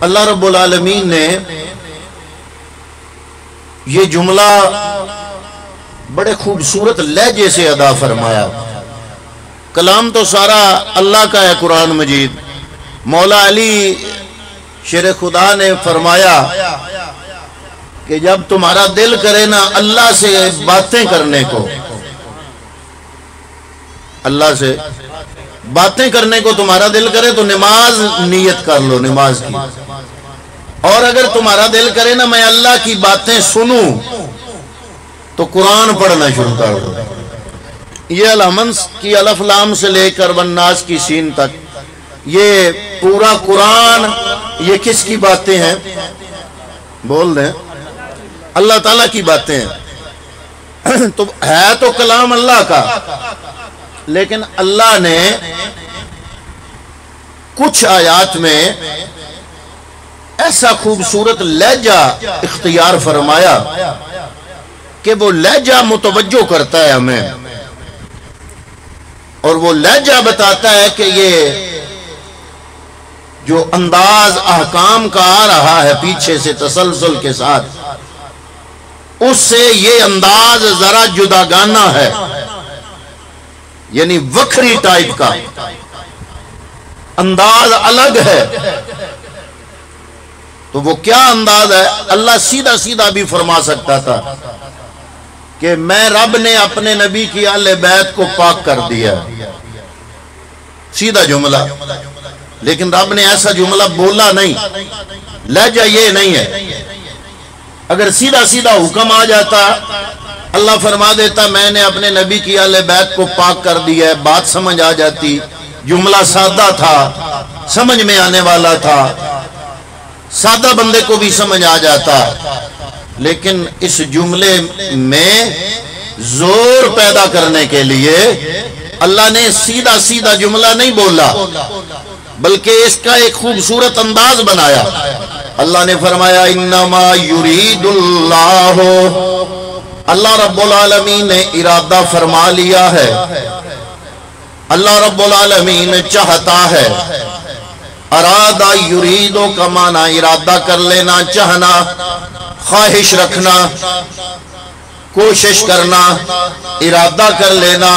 اللہ رب العالمین نے یہ جملہ بڑے خوبصورت لہجے سے ادا فرمایا. کلام تو سارا اللہ کا ہے قرآن مجید. مولا علی شیر خدا نے فرمایا کہ جب تمہارا دل کرے نا اللہ سے باتیں کرنے کو، اللہ سے باتیں کرنے کو تمہارا دل کرے تو نماز نیت کر لو، نماز کی. اور اگر تمہارا دل کرے نا میں اللہ کی باتیں سنوں تو قرآن پڑھنا شروع کر دو. یہ الحمن کی الف لام سے لے کر والناس کی سین تک یہ پورا قرآن یہ کس کی باتیں ہیں؟ بول دیں. اللہ تعالیٰ کی باتیں ہیں. تو ہے تو کلام اللہ کا، لیکن اللہ نے کچھ آیات میں ایسا خوبصورت لہجہ اختیار فرمایا کہ وہ لہجہ متوجہ کرتا ہے ہمیں، اور وہ لہجہ بتاتا ہے کہ یہ جو انداز احکام کا آ رہا ہے پیچھے سے تسلسل کے ساتھ، اس سے یہ انداز ذرا جداگانہ ہے، یعنی وکھری ٹائپ کا انداز الگ ہے. تو وہ کیا انداز ہے؟ اللہ سیدھا سیدھا بھی فرما سکتا تھا کہ میں رب نے اپنے نبی کی اہل بیت کو پاک کر دیا، سیدھا جملہ. لیکن رب نے ایسا جملہ بولا نہیں، لہجہ یہ نہیں ہے. اگر سیدھا سیدھا حکم آ جاتا، اللہ فرما دیتا میں نے اپنے نبی کی اہل بیت کو پاک کر دیا ہے، بات سمجھ آ جاتی. جملہ سادہ تھا، سمجھ میں آنے والا تھا، سادہ بندے کو بھی سمجھ آ جاتا. لیکن اس جملے میں زور پیدا کرنے کے لیے اللہ نے سیدھا سیدھا جملہ نہیں بولا، بلکہ اس کا ایک خوبصورت انداز بنایا. اللہ نے فرمایا انما یرید اللہ، اللہ رب العالمین نے ارادہ فرما لیا ہے، اللہ رب العالمین چاہتا ہے. ارادہ یریدو کا معنی ارادہ کر لینا، چاہنا، خواہش رکھنا، کوشش کرنا، ارادہ کر لینا،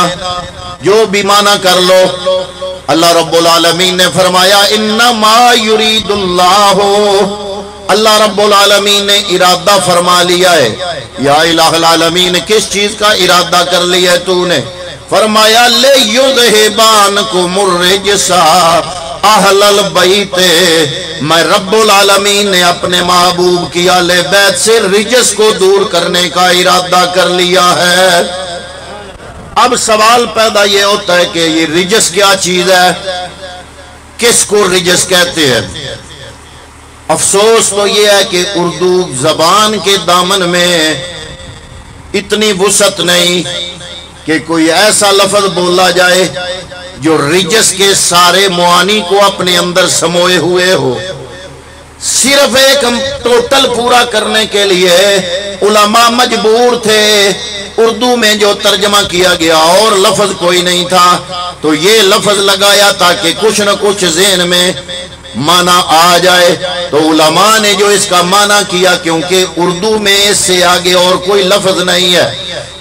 جو بھی معنی کر لو. اللہ رب العالمین نے فرمایا انما یرید اللہ، اللہ رب العالمین نے ارادہ فرما لیا ہے. یا الہ العالمین کس چیز کا ارادہ کر لیا ہے تو نے؟ فرمایا لِيُذْهِبَانْكُمُ الرِّجْسَ اہل البیت، میں رب العالمین نے اپنے محبوب کی اہل بیت سے رجس کو دور کرنے کا ارادہ کر لیا ہے. اب سوال پیدا یہ ہوتا ہے کہ یہ رجس کیا چیز ہے، کس کو رجس کہتے ہیں؟ افسوس تو یہ ہے کہ اردو زبان کے دامن میں اتنی وسعت نہیں کہ کوئی ایسا لفظ بولا جائے جو رجس کے سارے معانی کو اپنے اندر سموئے ہوئے ہو. صرف ایک ٹوٹل پورا کرنے کے لیے علماء مجبور تھے، اردو میں جو ترجمہ کیا گیا اور لفظ کوئی نہیں تھا تو یہ لفظ لگایا تاکہ کچھ نہ کچھ ذہن میں معنی آ جائے. تو علماء نے جو اس کا معنی کیا، کیونکہ اردو میں اس سے آگے اور کوئی لفظ نہیں ہے،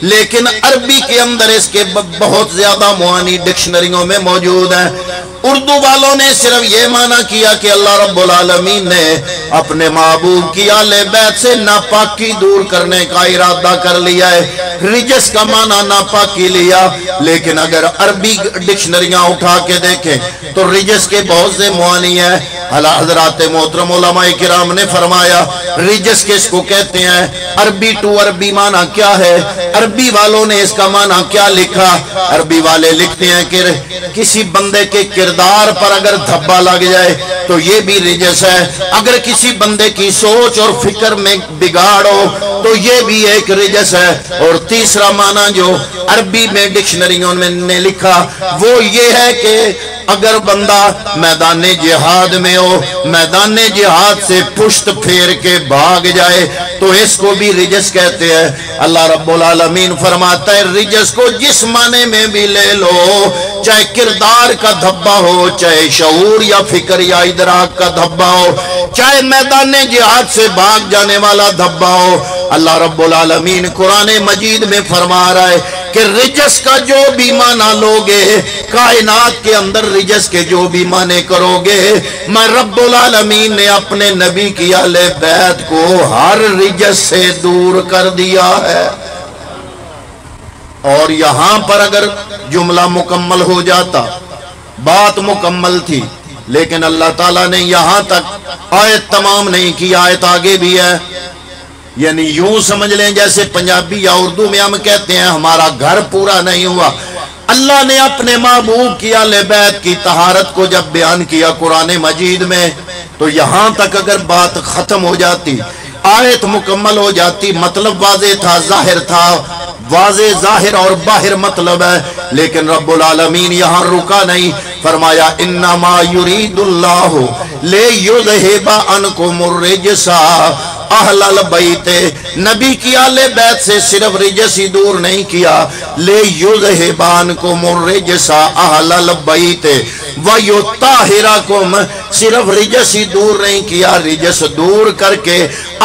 لیکن عربی کے اندر اس کے بہت زیادہ معانی ڈکشنریوں میں موجود ہیں. اردو والوں نے صرف یہ معنی کیا کہ اللہ رب العالمین نے اپنے محبوب کی اہل بیت سے ناپاکی دور کرنے کا ارادہ کر لیا ہے. رجس کا معنی ناپاکی لیا، لیکن اگر عربی ڈکشنریاں اٹھا کے دیکھیں تو رجس کے بہت سے معانی ہیں. حضرات محترم علماء کرام نے فرمایا رجس کس کو کہتے ہیں، عربی ٹو عربی معنی کیا ہے. عربی والوں نے اس کا معنی کیا لکھا؟ عربی والے لکھتے ہیں کہ کسی بندے کے کردار پر اگر دھبا لگ جائے تو یہ بھی رجس ہے، اگر کسی بندے کی سوچ اور فکر میں بگاڑ ہو تو یہ بھی ایک رجس ہے. اور تیسرا معنی جو عربی میں ڈکشنریوں میں نے لکھا وہ یہ ہے کہ اگر بندہ میدان جہاد میں ہو، میدان جہاد سے پشت پھیر کے بھاگ جائے تو اس کو بھی رجس کہتے ہیں۔ اللہ رب العالمین فرماتا ہے رجس کو جس معنی میں بھی لے لو، چاہے کردار کا دھبا ہو، چاہے شعور یا فکر یا ادراک کا دھبا ہو، چاہے میدان جہاد سے بھاگ جانے والا دھبا ہو، اللہ رب العالمین قرآن مجید میں فرما رہا ہے کہ رجس کا جو بھی معنی لوگے، کائنات کے اندر رجس کے جو بھی معنی کرو گے، میں رب العالمین نے اپنے نبی کی اہل بیت کو ہر رجس سے دور کر دیا ہے۔ اور یہاں پر اگر جملہ مکمل ہو جاتا، بات مکمل تھی، لیکن اللہ تعالیٰ نے یہاں تک آیت تمام نہیں کی، آیت آگے بھی ہے۔ یعنی یوں سمجھ لیں جیسے پنجابی یا اردو میں ہم کہتے ہیں ہمارا گھر پورا نہیں ہوا۔ اللہ نے اپنے محبوب کی اہل بیت کی طہارت کو جب بیان کیا قرآن مجید میں، تو یہاں تک اگر بات ختم ہو جاتی، آیت مکمل ہو جاتی، مطلب واضح تھا، ظاہر تھا، واضح ظاہر اور باہر مطلب ہے، لیکن رب العالمین یہاں رکا نہیں، فرمایا انما یرید اللہ لیذھب عنکم الرجس اہل البیت، نبی کی اہل بیت سے صرف رجس ہی دور نہیں کیا، لیذھب عنکم الرجس اہل البیت ویطہرکم، صرف رجس ہی دور نہیں کیا، رجس دور کر کے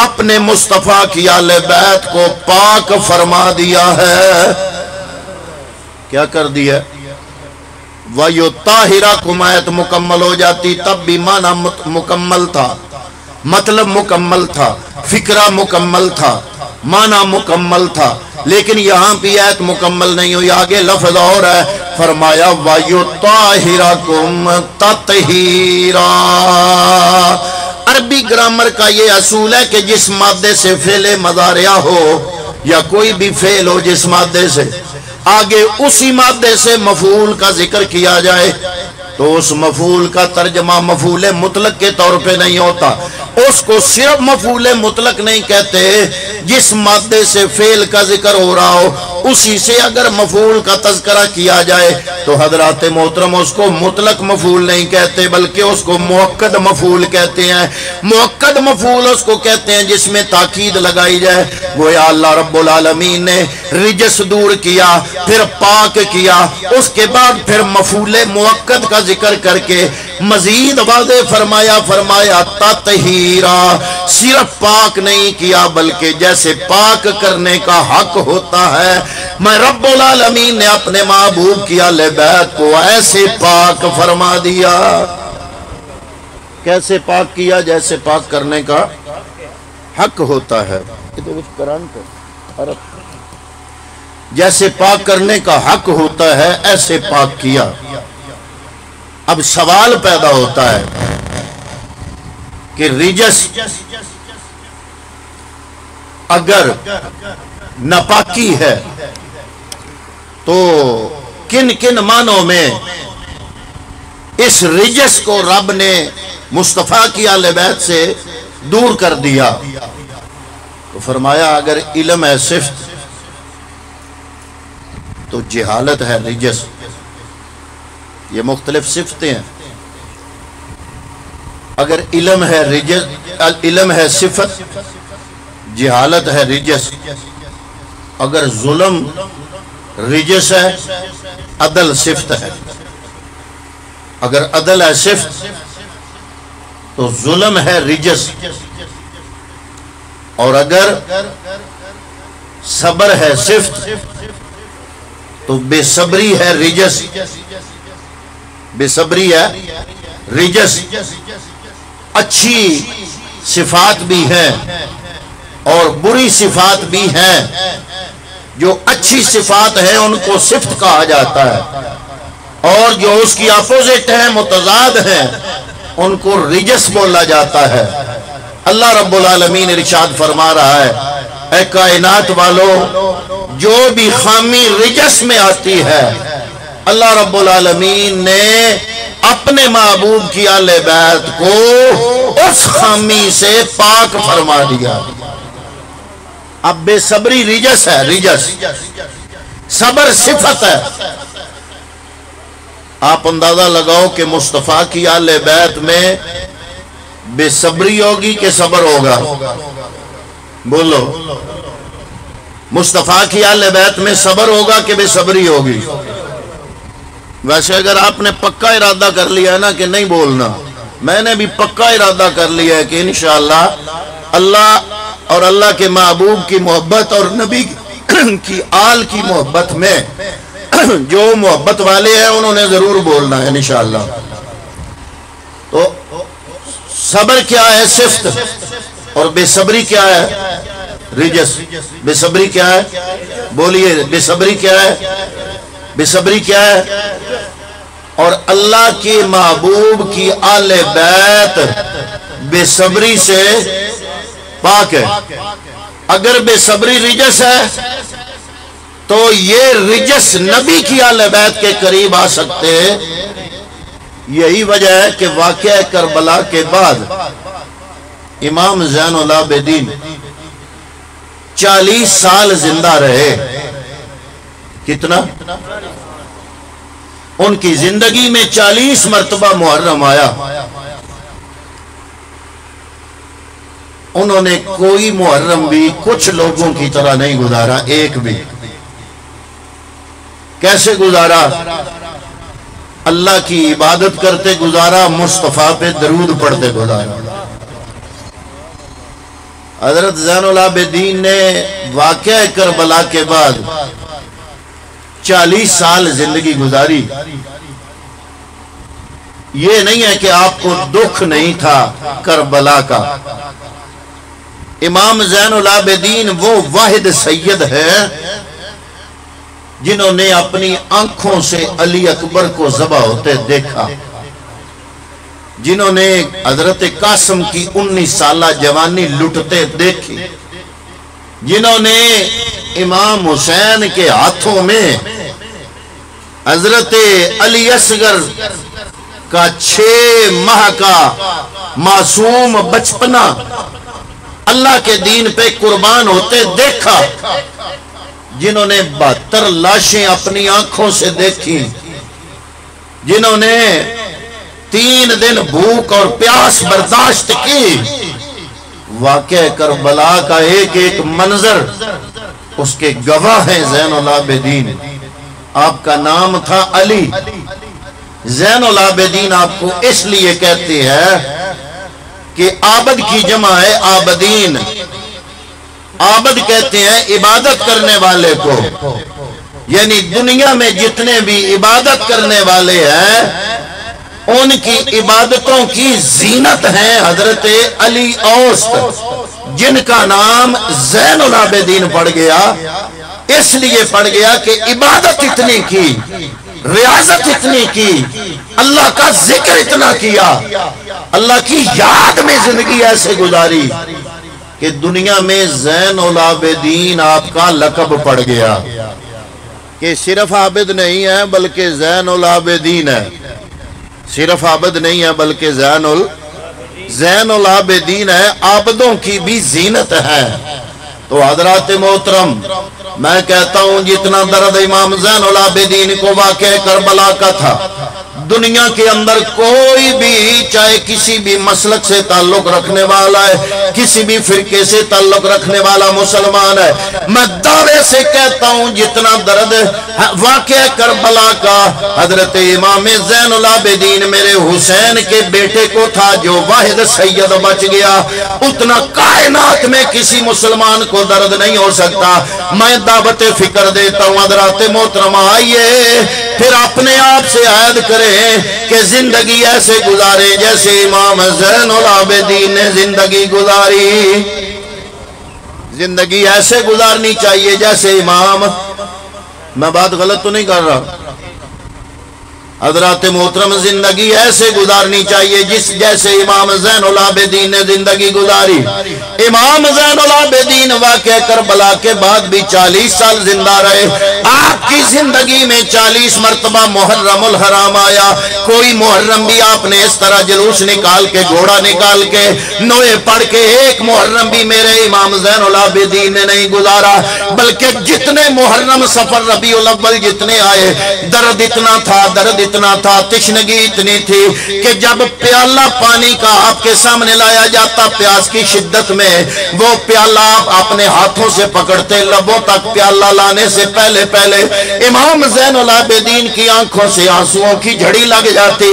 اپنے مصطفیٰ کی اہل بیت کو پاک فرما دیا ہے۔ کیا کر دیا؟ وَيُطَّهِرَكُمْ آیت مکمل ہو جاتی، تب بھی معنی مکمل تھا، مطلب مکمل تھا، فکرہ مکمل تھا، معنی مکمل تھا، لیکن یہاں بھی آیت مکمل نہیں ہوئی، آگے لفظ اور ہے، فرمایا وَيُطَّهِرَكُمْ تَطْهِيرًا۔ عربی گرامر کا یہ اصول ہے کہ جس مادے سے فعل مضارع ہو یا کوئی بھی فعل ہو جس مادے سے، آگے اسی مادے سے مفعول کا ذکر کیا جائے تو اس مفعول کا ترجمہ مفعول مطلق کے طور پہ نہیں ہوتا، اس کو صرف مفعول مطلق نہیں کہتے، جس مادے سے فعل کا ذکر ہو رہا ہو اسی سے اگر مفعول کا تذکرہ کیا جائے تو حضرات محترم اس کو مطلق مفعول نہیں کہتے بلکہ اس کو مؤکد مفعول کہتے ہیں۔ مؤکد مفعول اس کو کہتے ہیں جس میں تاکید لگائی جائے، گویا اللہ رب العالمین نے رجس دور کیا، پھر پاک کیا، اس کے بعد پھر مفعول مؤکد کا ذکر کر کے مزید واضح فرمایا تطہیرا، صرف پاک نہیں کیا بلکہ جیسے پاک کرنے کا حق ہوتا ہے، میں رب العالمین نے اپنے محبوب کی اہل بیت کو ایسے پاک فرما دیا۔ کیسے پاک کیا؟ جیسے پاک کرنے کا حق ہوتا ہے، جیسے پاک کرنے کا حق ہوتا ہے ایسے پاک کیا۔ اب سوال پیدا ہوتا ہے کہ رجس اگر ناپاکی ہے تو کن کن معنوں میں اس رجس کو رب نے مصطفیٰ کی اہل بیت سے دور کر دیا؟ تو فرمایا اگر علم ہے صفت تو جہالت ہے رجس، یہ مختلف صفتیں ہیں۔ اگر علم ہے رجس، علم ہے صفت، جہالت ہے رجس۔ اگر ظلم رجس ہے، عدل صفت ہے۔ اگر عدل ہے صفت تو ظلم ہے رجس، اور اگر صبر ہے صفت تو بے صبری ہے رجس، بے صبری ہے رجس۔ اچھی صفات بھی ہیں اور بری صفات بھی ہیں، جو اچھی صفات ہیں ان کو صفت کہا جاتا ہے، اور جو اس کی اپوزٹ ہیں، متضاد ہیں، ان کو رجس بولا جاتا ہے۔ اللہ رب العالمین ارشاد فرما رہا ہے، اے کائنات والو، جو بھی خامی رجس میں آتی ہے اللہ رب العالمین نے اپنے محبوب کی اہل بیت کو اس خامی سے پاک فرما دیا۔ اب بے صبری رجس ہے، رجس، صبر صفت ہے، آپ اندازہ لگاؤ کہ مصطفیٰ کی آل بیت میں بے صبری ہوگی کہ صبر ہوگا؟ بولو، مصطفیٰ کی آل بیت میں صبر ہوگا کہ بے صبری ہوگی؟ ویسے اگر آپ نے پکا ارادہ کر لیا ہے نا کہ نہیں بولنا، میں نے بھی پکا ارادہ کر لیا ہے کہ انشاءاللہ اللہ اور اللہ کے محبوب کی محبت اور نبی کی آل کی محبت میں جو محبت والے ہیں انہوں نے ضرور بولنا ہے انشاءاللہ۔ تو صبر کیا ہے؟ صفت، اور بے صبری کیا ہے؟ رجس۔ بے صبری کیا ہے؟ بولیے، بے صبری کیا ہے؟ بے صبری کیا ہے؟ اور اللہ کے محبوب کی آل بیت بے صبری سے پاک ہے۔ اگر بے صبری رجس ہے تو یہ رجس نبی کی آل بیت کے قریب آ سکتے ہیں۔ یہی وجہ ہے کہ واقعہ کربلا کے بعد امام زین العابدین 40 سال زندہ رہے۔ کتنا؟ ان کی زندگی میں 40 مرتبہ محرم آیا۔ انہوں نے کوئی محرم بھی کچھ لوگوں کی طرح نہیں گزارا، ایک بھی۔ کیسے گزارا؟ اللہ کی عبادت کرتے گزارا، مصطفیٰ پہ درود پڑھتے گزارا۔ حضرت زین العابدین نے واقعہ کربلا کے بعد 40 سال زندگی گزاری۔ یہ نہیں ہے کہ آپ کو دکھ نہیں تھا کربلا کا۔ امام زین العابدین وہ واحد سید ہے جنہوں نے اپنی آنکھوں سے علی اکبر کو ذبح ہوتے دیکھا، جنہوں نے حضرت قاسم کی 19 سالہ جوانی لٹتے دیکھی، جنہوں نے امام حسین کے ہاتھوں میں حضرت علی اصغر کا 6 ماہ کا معصوم بچپنا اللہ کے دین پہ قربان ہوتے دیکھا، جنہوں نے 72 لاشیں اپنی آنکھوں سے دیکھی، جنہوں نے 3 دن بھوک اور پیاس برداشت کی۔ واقعہ کربلا کا ایک ایک منظر اس کے گواہ ہیں زین العابدین۔ آپ کا نام تھا علی۔ زین العابدین آپ کو اس لیے کہتے ہیں کہ عابد کی جمع ہے عابدین۔ عابد کہتے ہیں عبادت کرنے والے کو، یعنی دنیا میں جتنے بھی عبادت کرنے والے ہیں ان کی عبادتوں کی زینت ہیں حضرت علی اوسط، جن کا نام زین العابدین پڑ گیا۔ اس لیے پڑ گیا کہ عبادت اتنی کی، ریاضت اتنی کی، اللہ کا ذکر اتنا کیا، اللہ کی یاد میں زندگی ایسے گزاری کہ دنیا میں زین العابدین آپ کا لقب پڑ گیا کہ صرف عابد نہیں ہے بلکہ زین العابدین ہے۔ صرف عابد نہیں ہے بلکہ زین العابدین ہے، عابدوں کی بھی زینت ہے۔ تو حضرات محترم، میں کہتا ہوں جتنا درد امام زین العابدین کو واقعہ کربلا کا تھا، دنیا کے اندر کوئی بھی چاہے کسی بھی مسلک سے تعلق رکھنے والا ہے، کسی بھی فرقے سے تعلق رکھنے والا مسلمان ہے، میں دعوے سے کہتا ہوں جتنا درد واقعہ کربلا کا حضرت امام زین العابدین میرے حسین کے بیٹے کو تھا جو واحد سید بچ گیا، اتنا کائنات میں کسی مسلمان کو درد نہیں ہو سکتا۔ میں دعوت فکر دیتا ہوں حضرات محترم، آئیے پھر اپنے آپ سے عہد کریں کہ زندگی ایسے گزارے جیسے امام زین العابدین نے زندگی گزاری۔ زندگی ایسے گزارنی چاہیے جیسے امام، میں بات غلط تو نہیں کر رہا حضرات محترم، زندگی ایسے گزارنی چاہیے جیسے امام زین العابدین نے زندگی گزاری۔ امام زین العابدین واقعہ کربلا کے بعد بھی 40 سال زندہ رہے۔ آپ کی زندگی میں 40 مرتبہ محرم الحرام آیا۔ کوئی محرم بھی آپ نے اس طرح جلوس نکال کے، گھوڑا نکال کے، نوے پڑھ کے ایک محرم بھی میرے امام زین العابدین نے نہیں گزارا، بلکہ جتنے محرم، سفر، ربیع الاول جتنے آئے، درد اتنا تھا، درد اتنا تھا, تشنگی اتنی تھی کہ جب پیالہ پانی کا آپ کے سامنے لایا جاتا پیاس کی شدت میں, وہ پیالہ آپ اپنے ہاتھوں سے پکڑتے, لبوں تک پیالہ لانے سے پہلے پہلے امام زین العابدین کی آنکھوں سے آنسوؤں کی جھڑی لگ جاتی,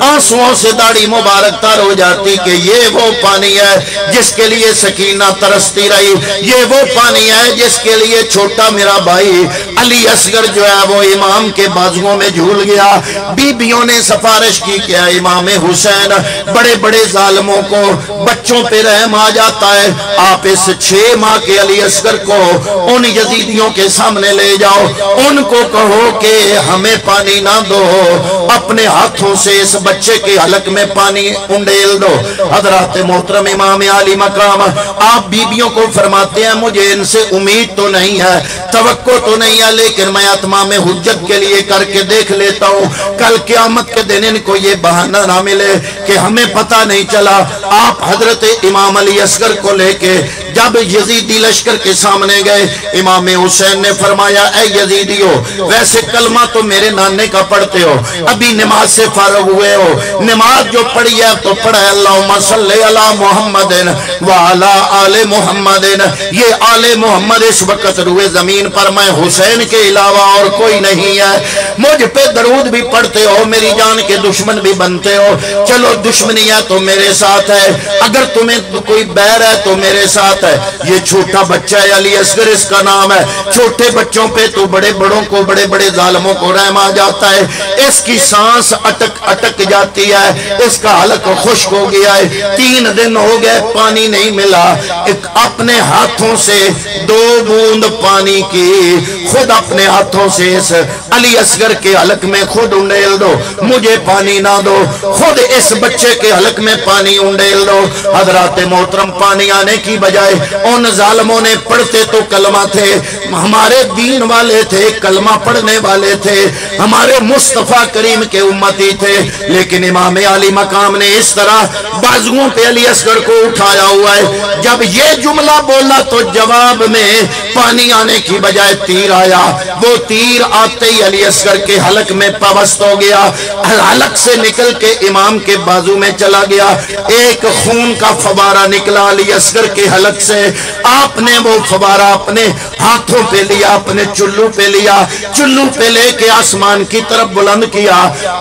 آنسوؤں سے داڑھی مبارک تر ہو جاتی کہ یہ وہ پانی ہے جس کے لیے سکینہ ترستی رہی, یہ وہ پانی ہے جس کے لیے چھوٹا میرا بھائی علی اصغر جو ہے وہ امام کے بازوؤں میں جھول گیا. بیبیوں نے سفارش کی کہ امام حسین, بڑے بڑے ظالموں کو بچوں پہ رحم آ جاتا ہے, آپ اس 6 ماہ کے علی اصغر کو ان یزیدیوں کے سامنے لے جاؤ, ان کو کہو کہ ہمیں پانی نہ دو, اپنے ہاتھوں سے اس بچے کے حلق میں پانی انڈیل دو. حضرات محترم امام عالی مقام آپ بیبیوں کو فرماتے ہیں مجھے ان سے امید تو نہیں ہے, توقع تو نہیں ہے, لیکن میں اتمام حجت کے لیے کر کے دیکھ لیتا ہوں, کل قیامت کے دن ان کو یہ بہانہ نہ ملے کہ ہمیں پتہ نہیں چلا. آپ حضرت امام علی اصغر کو لے کے جب یزیدی لشکر کے سامنے گئے, امام حسین نے فرمایا اے یزیدیو, ویسے کلمہ تو میرے نانے کا پڑھتے ہو, ابھی نماز سے فارغ ہوئے ہو, نماز جو پڑھی ہے تو پڑھا ہے اللہم صلی علی محمد وعلی آل محمد. یہ آل محمد اس وقت روئے زمین پر میں حسین کے علاوہ اور کوئی نہیں ہے, مجھ پہ درود بھی پڑھتے ہو, میری جان کے دشمن بھی بنتے ہو, چلو دشمنی ہے تو میرے ساتھ ہے, اگر تمہیں کوئی بیر ہے تو میرے ساتھ ہے. یہ چھوٹا بچہ ہے علی اصغر اس کا نام ہے, چھوٹے بچوں پہ تو بڑے بڑوں کو بڑے بڑے ظالموں کو رحم آ جاتا ہے, اس کی سانس اٹک اٹک جاتی ہے, اس کا حلق خشک ہو گیا ہے, 3 دن ہو گئے پانی نہیں ملا, ایک اپنے ہاتھوں سے 2 بوند پانی کی خود اپنے ہاتھوں سے اس علی اصغر کے حلق میں خود انڈیل دو, مجھے پانی نہ دو, خود اس بچے کے حلق میں پانی انڈیل دو. حضرات محترم پانی آنے کی بجائے ان ظالموں نے پڑھتے تو کلمہ تھے, ہمارے دین والے تھے, کلمہ پڑھنے والے تھے, ہمارے مصطفیٰ کریم کے امتی تھے, لیکن امام علی مقام نے اس طرح بازوؤں پہ علی اصغر کو اٹھایا ہوا ہے. جب یہ جملہ بولا تو جواب میں پانی آنے کی بجائے تیر آیا, وہ تیر آتے ہی علی اصغر کے حلق میں پوست ہو گیا, حلق سے نکل کے امام کے بازو میں چلا گیا, ایک خون کا فوارہ نکلا علی اصغر کے حلق سے. آپ نے وہ فوارہ اپنے ہاتھوں پہ لیا, اپنے چلو پہ لیا, چلو پہ لے کے آسمان کی طرف بلند کیا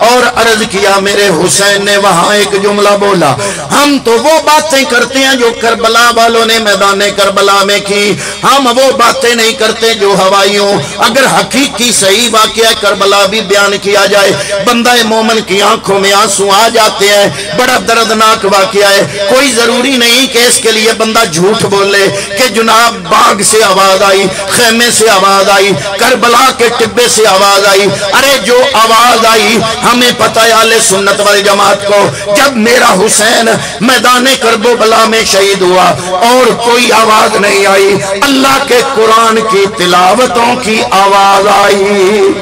اور عرض کیا میرے حسین نے وہاں ایک جملہ بولا, ہم تو وہ باتیں کرتے ہیں جو کربلا والوں نے میدان کربلا میں کی, ہم وہ باتیں نہیں کرتے جو ہوائیوں, اگر حقیقی صحیح واقعہ کربلا بھی بیان کیا جائے بندہ مومن کی آنکھوں میں آنسو آ جاتے ہیں, بڑا دردناک واقعہ ہے. کوئی ضروری نہیں کہ اس کے لیے بندہ جھوٹ بولے کہ جناب باغ سے آواز آئی, خیمے سے آواز آئی, کربلا کے ٹبے سے آواز آئی, ارے جو آواز آئی ہمیں پتہ ہے اہل سنت والجماعت کو, جب میرا حسین میدان کربلا میں شہید ہوا اور کوئی آواز نہیں آئی, اللہ کے قرآن کی تلاوتوں کی آواز آئی.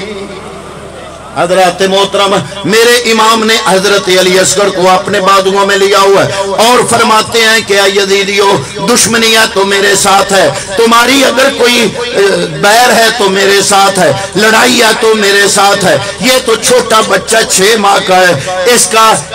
حضرات محترم میرے امام نے حضرت علی اصغر کو اپنے بازوؤں میں لیا ہوا ہے اور فرماتے ہیں کہ اے یزیدیو, دشمنی ہے تو میرے ساتھ ہے, تمہاری اگر کوئی بیر ہے تو میرے ساتھ ہے, لڑائی ہے تو میرے ساتھ ہے. یہ تو چھوٹا بچہ 6 ماہ کا ہے,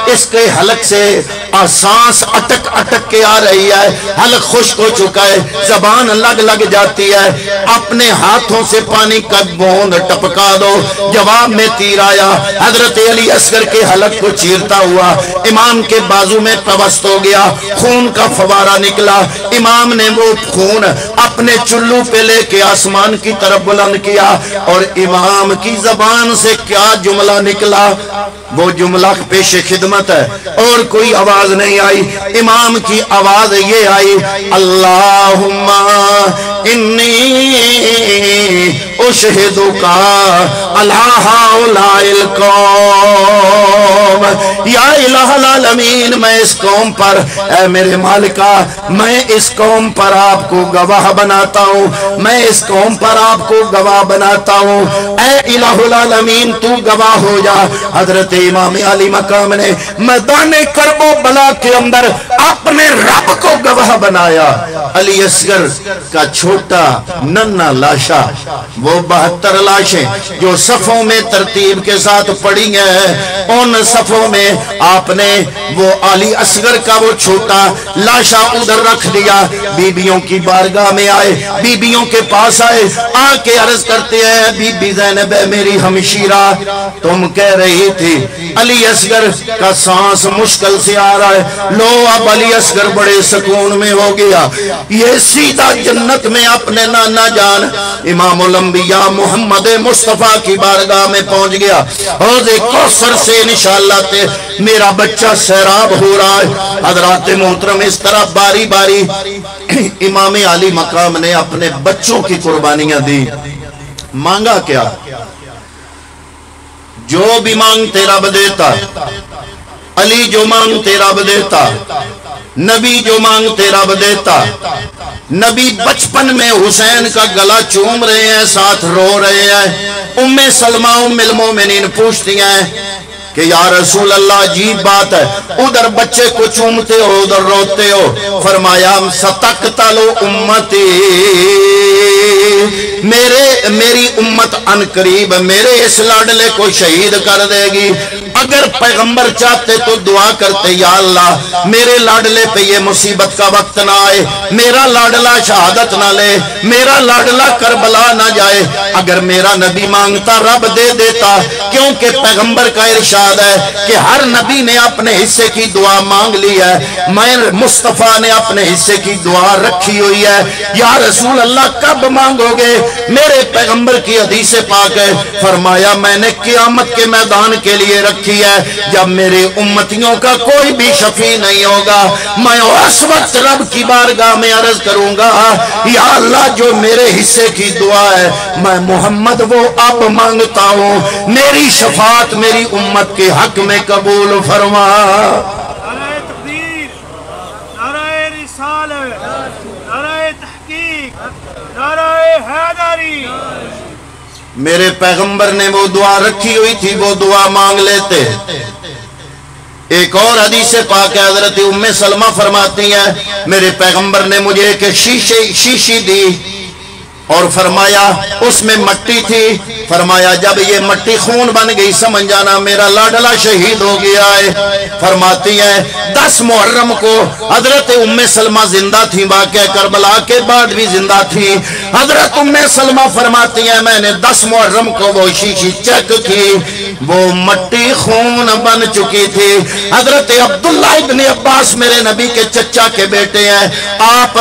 اس کے حلق سے سانس اٹک اٹک کے آ رہی ہے, حلق خشک ہو چکا ہے, زبان لگ جاتی ہے, اپنے ہاتھوں سے پانی کا بوند ٹپکا دو. جواب میں تیر آیا, حضرت علی اصغر کے حلق کو چیرتا ہوا امام کے بازو میں پوست ہو گیا, خون کا فوارہ نکلا, امام نے وہ خون اپنے چلو پہ لے کے آسمان کی طرف بلند کیا اور امام کی زبان سے کیا جملہ نکلا, وہ جملہ پیش خدمت ہے اور کوئی آواز نہیں آئی. امام کی آواز یہ آئی, اللہم انی اشہدک علی ہؤلاء القوم, یا الہ العالمین میں اس قوم پر, اے میرے مالکہ میں اس قوم پر آپ کو گواہ بناتا ہوں, میں اس قوم پر آپ کو گواہ بناتا ہوں, اے الہ العالمین تو گواہ ہو جا. حضرت امام علی مقام نے میدان کرب و بلا کے اندر اپنے رب کو گواہ بنایا. علی اصغر کا چھوٹا ننھا لاشا، وہ 72 لاشیں جو صفوں میں ترتیب کے ساتھ پڑی ہیں، ان صفوں میں آپ نے وہ علی اصغر کا وہ چھوٹا لاشا ادھر رکھ دیا۔ بیبیوں کی بارگاہ میں آئے، بیبیوں کے پاس آئے، آ کے عرض کرتے ہیں بی بی زینب میری ہمشیرہ، تم کہہ رہی تھی علی اصغر کا سانس مشکل سے آ رہا ہے، لو اب علی اصغر بڑے سکون میں ہو گیا، یہ سیدھا جنت میں اپنے نانا جان امام الانبیاء محمد مصطفیٰ کی بارگاہ میں پہنچ گیا۔ حوض کوثر سے انشاءاللہ میرا بچہ سیراب ہو رہا ہے۔ حضرات محترم اس طرح باری باری امام علی مقام نے اپنے بچوں کی قربانیاں دی۔ مانگا کیا؟ جو بھی مانگتے رب دیتا، علی جو مانگتے رب دیتا، نبی جو مانگتے رب دیتا۔ نبی بچپن میں حسین کا گلا چوم رہے ہیں، ساتھ رو رہے ہیں۔ ام سلمہ ام المومنین پوچھتی ہیں کہ یا رسول اللہ عجیب بات ہے، ادھر بچے کو چومتے ہو ادھر روتے ہو۔ فرمایا ستقتل امتی، میری امت ان قریب میرے اس لاڈلے کو شہید کر دے گی۔ اگر پیغمبر چاہتے تو دعا کرتے یا اللہ میرے لاڈلے پہ یہ مصیبت کا وقت نہ آئے، میرا لاڈلہ شہادت نہ لے، میرا لاڈلہ کربلا نہ جائے۔ اگر میرا نبی مانگتا رب دے دیتا، کیونکہ پیغمبر کا ارشاد ہے کہ ہر نبی نے اپنے حصے کی دعا مانگ لی ہے، میں مصطفیٰ نے اپنے حصے کی دعا رکھی ہوئی ہے۔ یا رسول اللہ کب مانگو گے؟ میرے پیغمبر کی حدیث پاک ہے، فرمایا میں نے قیامت کے میدان کے لیے رکھی ہے، جب میرے امتیوں کا کوئی بھی شفیع نہیں ہوگا، میں اس وقت رب کی بارگاہ میں عرض کروں گا یا اللہ جو میرے حصے کی دعا ہے میں محمد وہ اب مانگتا ہوں، میری شفاعت میری امت کے حق میں قبول فرما۔ نعرہ تکبیر، نعرہ رسالت، نعرہ تحقیق، نعرہ حیدری۔ میرے پیغمبر نے وہ دعا رکھی ہوئی تھی، وہ دعا مانگ لیتے۔ ایک اور حدیث پاک ہے، حضرت ام سلمہ فرماتی ہیں میرے پیغمبر نے مجھے ایک شیشی دی اور فرمایا اس میں مٹی تھی، فرمایا جب یہ مٹی خون بن گئی سمجھ جانا میرا لاڈلہ شہید ہو گیا ہے۔ فرماتی ہیں 10 محرم کو حضرت ام سلمہ زندہ تھی، واقعہ کربلا کے بعد بھی زندہ تھی۔ حضرت ام سلمہ فرماتی ہیں میں نے 10 محرم کو وہ شیشی چیک کی، وہ مٹی خون بن چکی تھی۔ حضرت عبداللہ ابن عباس میرے نبی کے چچا کے بیٹے ہیں، آپ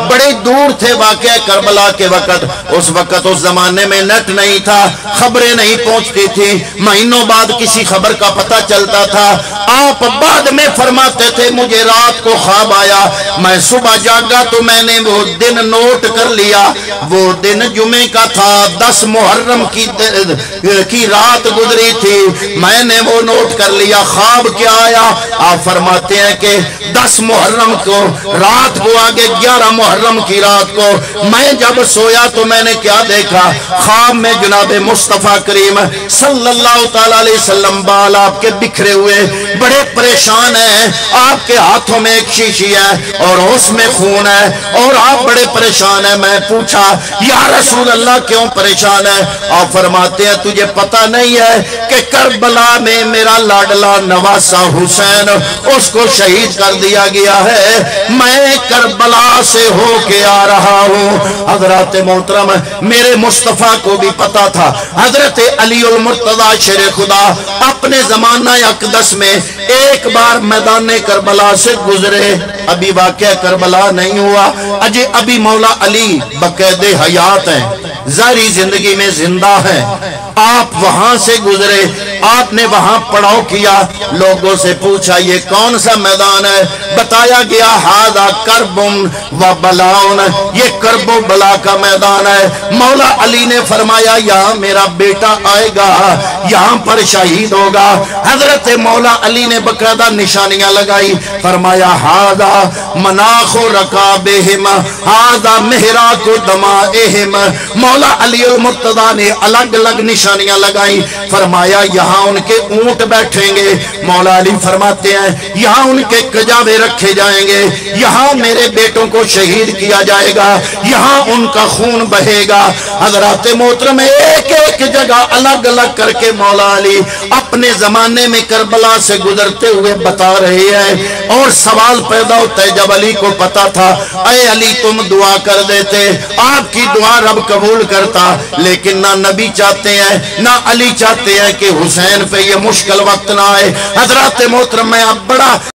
بڑے دور تھے واقعہ کربلا کے وقت۔ اس وقت اس زمانے میں نیٹ نہیں تھا، خبریں نہیں پہنچتی تھی، مہینوں بعد کسی خبر کا پتہ چلتا تھا۔ آپ بعد میں فرماتے تھے مجھے رات کو خواب آیا، میں صبح جاگا تو میں نے وہ دن نوٹ کر لیا، وہ دن جمعے کا تھا، 10 محرم کی رات گزری تھی، میں نے وہ نوٹ کر لیا۔ خواب کیا آیا؟ آپ فرماتے ہیں کہ 10 محرم کو رات کو آگے 11 محرم کی رات کو میں جب سویا تو میں نے کیا دیکھا؟ خواب میں جناب مصطفیٰ کریم صلی اللہ تعالیٰ علیہ وسلم بال آپ کے بکھرے ہوئے بڑے پریشان ہیں، آپ کے ہاتھوں میں ایک شیشی ہے اور اس میں خون ہے اور آپ بڑے پریشان ہیں۔ میں پوچھا یا رسول اللہ کیوں پریشان ہے؟ آپ فرماتے ہیں تجھے پتہ نہیں ہے کہ کربلا میں میرا لاڈلہ نواسہ حسین اس کو شہید کر دیا گیا ہے، میں کربلا سے ہو کے آ رہا ہوں۔ حضرات محترم میرے مصطفیٰ کو بھی پتا تھا، حضرت علی المرتضی شیر خدا اپنے زمانہ اقدس میں ایک بار میدان کربلا سے گزرے، ابھی واقعہ کربلا نہیں ہوا، اجے ابھی مولا علی بقید حیات ہیں، ظاہری زندگی میں زندہ ہیں۔ آپ وہاں سے گزرے، آپ نے وہاں پڑاؤ کیا، لوگوں سے پوچھا یہ کون سا میدان ہے؟ بتایا گیا ہاذا کرب و بلاؤن، یہ کرب و بلا کا میدان ہے۔ مولا علی نے فرمایا یہاں میرا بیٹا آئے گا، یہاں پر شہید ہوگا۔ حضرت مولا علی نے باقاعدہ نشانیاں لگائی، فرمایا ہاذا مناخ رکابہم ہاذا محراق دمائہم۔ مولا علی المرتضی نے الگ الگ نشانیاں لگائی، فرمایا یہاں ان کے اونٹ بیٹھیں گے، مولا علی فرماتے ہیں یہاں ان کے کجاوے رکھے جائیں گے, یہاں میرے بیٹوں کو شہید کیا جائے گا, یہاں ان کا خون بہے گا. حضرات محترم ایک ایک جگہ الگ الگ کر کے مولا علی اپنے زمانے میں کربلا سے گزرتے ہوئے بتا رہے ہیں. اور سوال پیدا ہوتا ہے, جب علی کو پتا تھا اے علی تم دعا کر دیتے, آپ کی دعا رب قبول کرتا, لیکن نہ نبی چاہتے ہیں نہ علی چاہتے ہیں کہ حسین پہ یہ مشکل وقت نہ آئے. حضرات محترم میں اب بڑا